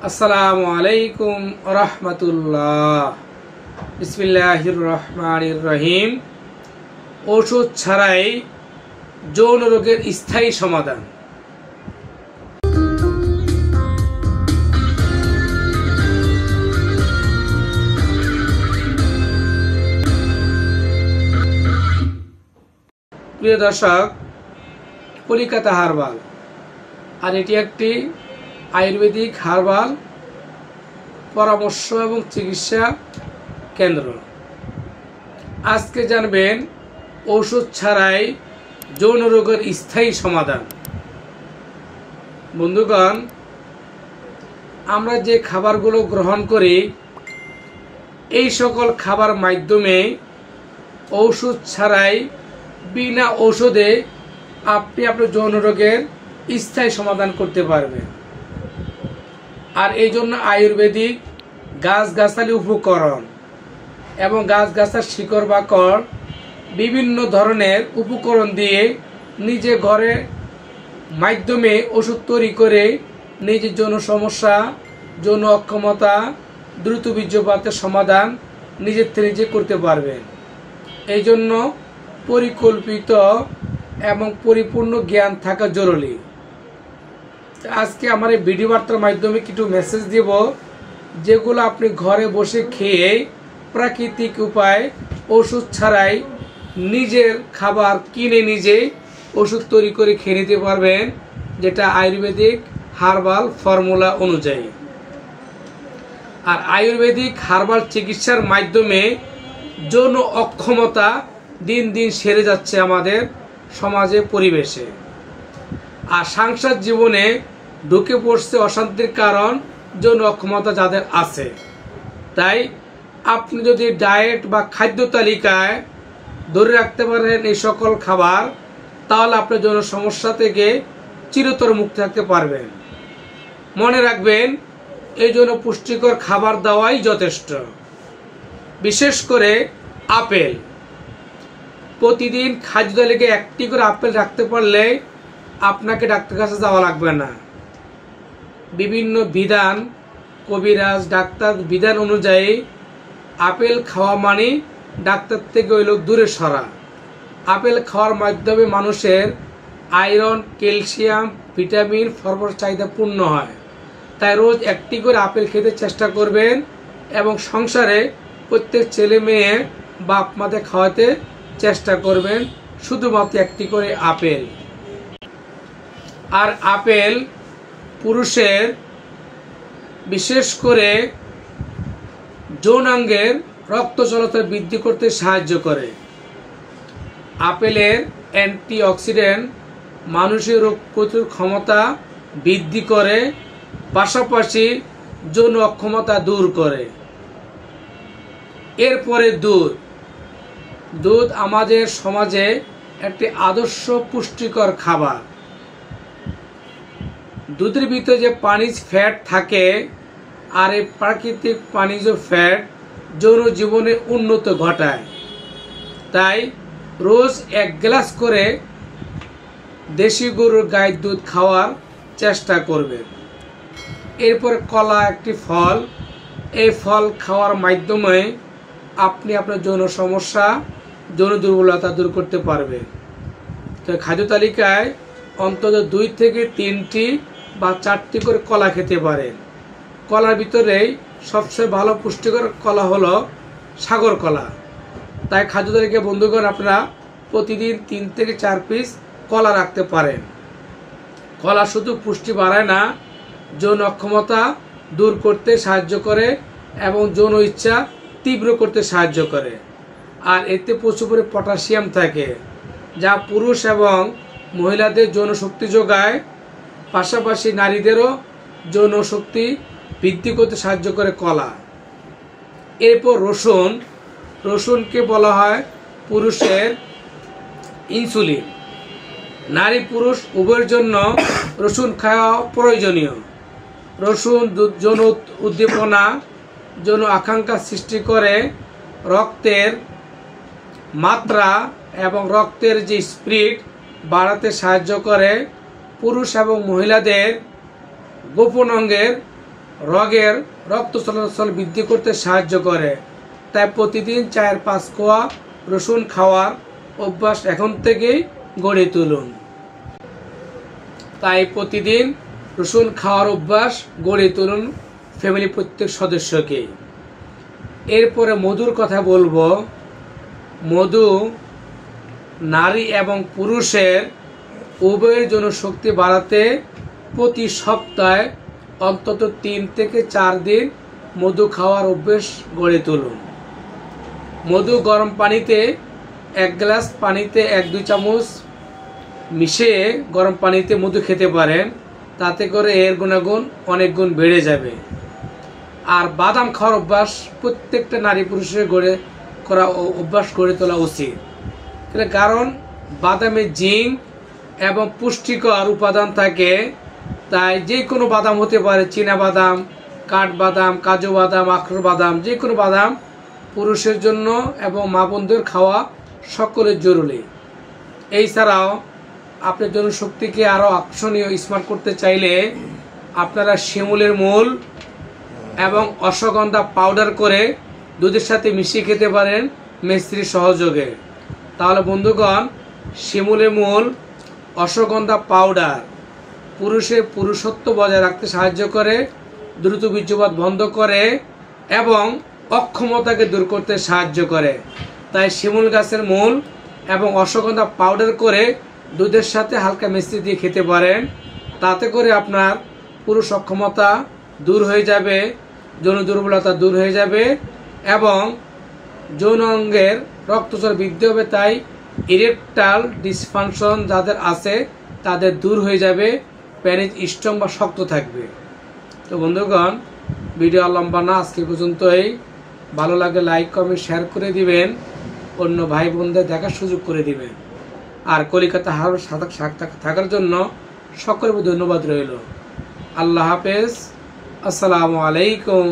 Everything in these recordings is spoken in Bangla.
আসসালামু আলাইকুম রাহমাতুল্লাহ। বিসমিল্লাহির রহমানির রহিম। ওষুধ ছাড়াই যৌন রোগের স্থায়ী সমাধান। প্রিয় দর্শক, কলিকাতা হার্বাল আর এটি একটি আয়ুর্বেদিক হার্বাল পরামর্শ এবং চিকিৎসা কেন্দ্র। আজকে জানবেন ওষুধ ছাড়াই যৌন রোগের স্থায়ী সমাধান। বন্ধুগণ, আমরা যে খাবারগুলো গ্রহণ করি এই সকল খাবার মাধ্যমে ওষুধ ছাড়াই বিনা ঔষধে আপনি আপনার যৌন রোগের স্থায়ী সমাধান করতে পারবেন। আর এই জন্য আয়ুর্বেদিক গাছগাছালি উপকরণ এবং গাছগাছার শিকড় বাকড় বিভিন্ন ধরনের উপকরণ দিয়ে নিজে ঘরে মাধ্যমে ওষুধ তৈরি করে নিজের যৌন সমস্যা, যৌন অক্ষমতা, দ্রুত বীর্যপাতের সমাধান নিজের থেকে নিজে করতে পারবেন। এই জন্য পরিকল্পিত এবং পরিপূর্ণ জ্ঞান থাকা জরুরি। আজকে আমার এই ভিডিও বার্তার মাধ্যমে কিছু মেসেজ দেব যেগুলো আপনি ঘরে বসে খেয়ে প্রাকৃতিক উপায় ওষুধ ছাড়াই নিজের খাবার কিনে নিজে ওষুধ তৈরি করে খেয়ে নিতে পারবেন, যেটা আয়ুর্বেদিক হার্বাল ফর্মুলা অনুযায়ী। আর আয়ুর্বেদিক হার্বাল চিকিৎসার মাধ্যমে যৌন অক্ষমতা দিন দিন সেরে যাচ্ছে আমাদের সমাজে, পরিবেশে। আর সাংসারিক জীবনে ঢুকে পড়ছে অশান্তির কারণ যৌন অক্ষমতা যাদের আছে। তাই আপনি যদি ডায়েট বা খাদ্য তালিকায় ধরে রাখতে পারেন এই সকল খাবার, তাহলে আপনার যৌন সমস্যা থেকে চিরতর মুক্ত থাকতে পারবেন। মনে রাখবেন, এই জন্য পুষ্টিকর খাবার দেওয়াই যথেষ্ট। বিশেষ করে আপেল, প্রতিদিন খাদ্য তালিকায় একটি করে আপেল রাখতে পারলে আপনাকে ডাক্তার কাছে যাওয়া লাগবে না। বিভিন্ন বিধান, কবিরাজ ডাক্তার বিধান অনুযায়ী আপেল খাওয়া মানে ডাক্তার থেকে ওই লোক দূরে সরা। আপেল খাওয়ার মাধ্যমে মানুষের আয়রন, ক্যালসিয়াম, ভিটামিন, ফসফরাস চাহিদা পূর্ণ হয়। তাই রোজ একটি করে আপেল খেতে চেষ্টা করবেন এবং সংসারে প্রত্যেক ছেলে মেয়ে বাপ মাকে খাওয়াতে চেষ্টা করবেন শুধুমাত্র একটি করে আপেল। আর আপেল পুরুষের বিশেষ করে যৌনাঙ্গের রক্ত চলাচল বৃদ্ধি করতে সাহায্য করে। আপেলের অ্যান্টিঅক্সিডেন্ট মানুষের রোগ প্রতিরোধ ক্ষমতা বৃদ্ধি করে, পাশাপাশি যৌন অক্ষমতা দূর করে। এরপরে দুধ আমাদের সমাজে একটি আদর্শ পুষ্টিকর খাবার। দুধের ভিতরে যে পানিজ ফ্যাট থাকে, আর এই প্রাকৃতিক পানিজ ফ্যাট যৌন জীবনে উন্নত ঘটায়। তাই রোজ 1 গ্লাস করে দেশি গরুর গায়ের দুধ খাওয়ার চেষ্টা করবেন। এরপর কলা একটি ফল, এই ফল খাওয়ার মাধ্যমে আপনি আপনার যৌন সমস্যা, যৌন দুর্বলতা দূর করতে পারবেন। তো খাদ্য তালিকায় অন্তত 2 থেকে 3টি বা 4টি করে কলা খেতে পারেন। কলার ভিতরেই সবচেয়ে ভালো পুষ্টিকর কলা হলো সাগর কলা। তাই খাদ্য তালিকায় বন্ধুগণ আপনারা প্রতিদিন 3 থেকে 4 পিস কলা রাখতে পারেন। কলা শুধু পুষ্টি বাড়ায় না, যৌন অক্ষমতা দূর করতে সাহায্য করে এবং যৌন ইচ্ছা তীব্র করতে সাহায্য করে। আর এতে প্রচুর পরিমাণে পটাশিয়াম থাকে, যা পুরুষ এবং মহিলাদের যৌন শক্তি যোগায়, পাশাপাশি নারীদেরও যৌন শক্তি বৃদ্ধি করতে সাহায্য করে কলা। এরপর রসুনকে বলা হয় পুরুষের ইনসুলিন। নারী পুরুষ উভয়ের জন্য রসুন খাওয়া প্রয়োজনীয়। রসুন যৌন উদ্দীপনা, যৌন আকাঙ্ক্ষা সৃষ্টি করে, রক্তের মাত্রা এবং রক্তের যে স্পিড বাড়াতে সাহায্য করে, পুরুষ এবং মহিলাদের গোপন অঙ্গের রক্ত চলাচল বৃদ্ধি করতে সাহায্য করে। তাই প্রতিদিন 4-5 কোয়া রসুন খাওয়ার অভ্যাস এখন থেকেই গড়ে তুলুন। তাই প্রতিদিন রসুন খাওয়ার অভ্যাস গড়ে তুলুন ফ্যামিলি প্রত্যেক সদস্যকে। এরপরে মধুর কথা বলবো। মধু নারী এবং পুরুষের উভয়ের জন্য শক্তি বাড়াতে প্রতি সপ্তাহে অন্তত 3 থেকে 4 দিন মধু খাওয়ার অভ্যাস গড়ে তুলুন। মধু গরম পানিতে 1 গ্লাস পানিতে 1-2 চামচ মিশিয়ে গরম পানিতে মধু খেতে পারেন। তাতে করে এর গুণাগুণ অনেক গুণ বেড়ে যাবে। আর বাদাম খাওয়ার অভ্যাস প্রত্যেকটা নারী পুরুষের অভ্যাস গড়ে তোলা উচিত। কারণ বাদামে জিঙ্ক এবং পুষ্টিকর উপাদান থাকে। তাই যে কোনো বাদাম হতে পারে, চীনা বাদাম, কাঠবাদাম, কাজু বাদাম, আখরোট বাদাম, যে কোনো বাদাম পুরুষের জন্য এবং মা বোনদের খাওয়া সকলের জরুরি। এছাড়াও আপনার জনশক্তিকে আরও আকর্ষণীয় স্মার্ট করতে চাইলে আপনারা শিমুলের মূল এবং অশ্বগন্ধা পাউডার করে দুধের সাথে মিশিয়ে খেতে পারেন মিস্ত্রির সহযোগে। তাহলে বন্ধুগণ, শিমুলের মূল, অশ্বগন্ধা পাউডার পুরুষের পুরুষত্ব বজায় রাখতে সাহায্য করে, দ্রুত বীর্যপাত বন্ধ করে এবং অক্ষমতাকে দূর করতে সাহায্য করে। তাই শিমুল গাছের মূল এবং অশ্বগন্ধা পাউডার করে দুধের সাথে হালকা মিষ্টি দিয়ে খেতে পারেন। তাতে করে আপনার পুরুষ অক্ষমতা দূর হয়ে যাবে, যৌন দুর্বলতা দূর হয়ে যাবে এবং যৌন অঙ্গের রক্তচাপ বৃদ্ধি হবে। তাই ইরেকটাল ডিসফাংশন যাদের আছে তাদের দূর হয়ে যাবে, প্যানিস স্ট্রং বা শক্ত থাকবে। তো বন্ধুগণ, ভিডিও লম্বা না, আজকে পর্যন্তই। ভালো লাগে লাইক কমেন্ট শেয়ার করে দিবেন, অন্য ভাই বোনদের দেখার সুযোগ করে দিবেন। আর কলিকাতা হাওড় থাকার জন্য সকলকে ধন্যবাদ রইল। আল্লাহ হাফেজ। আসসালামু আলাইকুম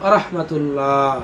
ওয়া রাহমাতুল্লাহ।